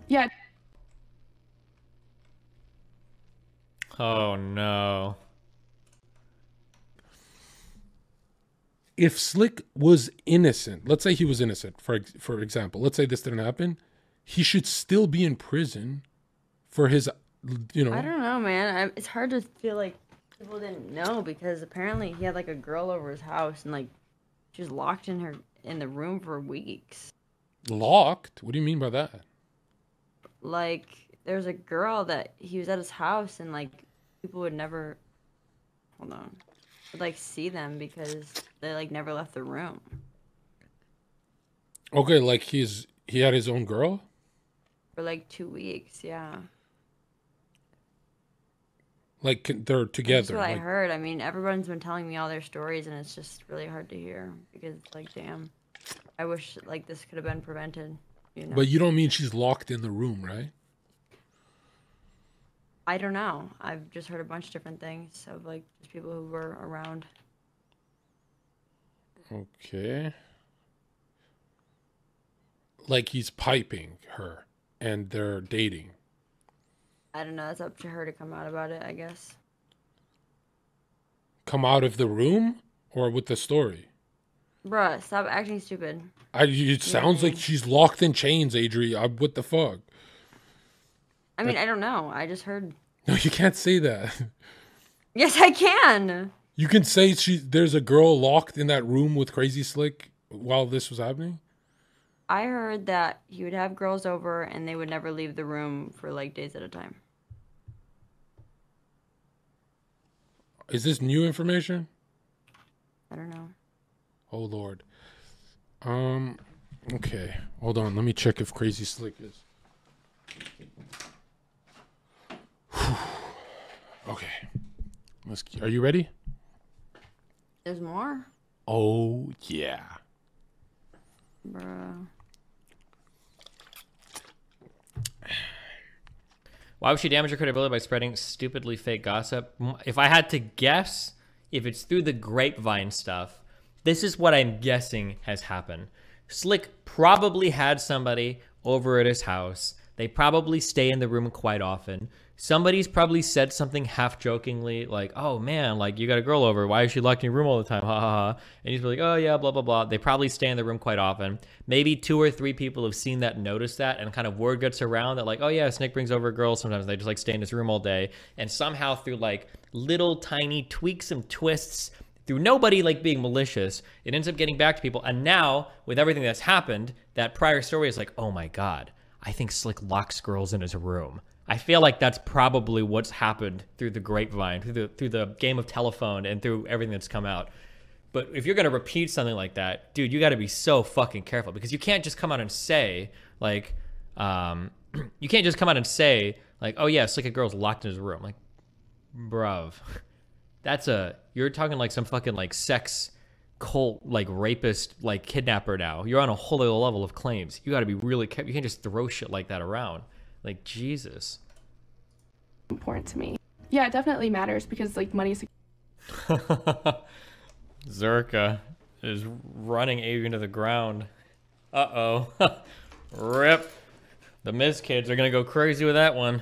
Yeah. Oh no. If Slick was innocent, let's say he was innocent, for example, let's say this didn't happen, he should still be in prison for his, you I know. don't know, man. It's hard to feel like people didn't know because apparently he had like a girl over his house and like she was locked in the room for weeks. Locked? What do you mean by that? Like there's a girl that he was at his house and like people would never hold on would like see them because they like never left the room. Okay, like he had his own girl? For like 2 weeks, yeah. Like they're together. That's what I like, heard. I mean, everyone's been telling me all their stories, and it's just really hard to hear because, like, damn, I wish like this could have been prevented. You know. But you don't mean she's locked in the room, right? I don't know. I've just heard a bunch of different things of like just people who were around. Okay. Like he's piping her and they're dating. I don't know. It's up to her to come out about it, I guess. Come out of the room or with the story? Bruh, stop acting stupid. It sounds like she's locked in chains, Adri. What the fuck? I mean, I don't know. I just heard. No, you can't say that. Yes, I can. You can say there's a girl locked in that room with CrazySlick while this was happening? I heard that he would have girls over and they would never leave the room for like days at a time. Is this new information? I don't know. Oh Lord. Okay. Hold on. Let me check if CrazySlick is. Okay. Are you ready? There's more? Oh yeah. Bruh. Why would she damage her credibility by spreading stupidly fake gossip? If I had to guess, if it's through the grapevine stuff, this is what I'm guessing has happened. Slick probably had somebody over at his house. They probably stay in the room quite often. Somebody's probably said something half jokingly like, oh man, like you got a girl over. Why is she locked in your room all the time? Ha ha ha. And he's like, oh yeah, blah, blah, blah. They probably stay in the room quite often. Maybe 2 or 3 people have seen that, noticed that, and kind of word gets around that like, oh yeah, Snick brings over girls. Sometimes they just like stay in his room all day. And somehow through like little tiny tweaks and twists, through nobody like being malicious, it ends up getting back to people. And now with everything that's happened, that prior story is like, oh my God, I think Slick locks girls in his room. I feel like that's probably what's happened through the grapevine, through the game of telephone, and through everything that's come out. But if you're gonna repeat something like that, dude, you got to be so fucking careful because you can't just come out and say like, you can't just come out and say like, oh yeah, Slick a girl's locked in his room. Like, bruv, you're talking like some fucking like sex cult, like rapist, like kidnapper now. You're on a whole other level of claims. You got to be really careful. You can't just throw shit like that around. Like, Jesus. Important to me. Yeah, it definitely matters because like money's. Zerka is running Adrian to the ground. Uh-oh. Rip. The Miz kids are gonna go crazy with that one.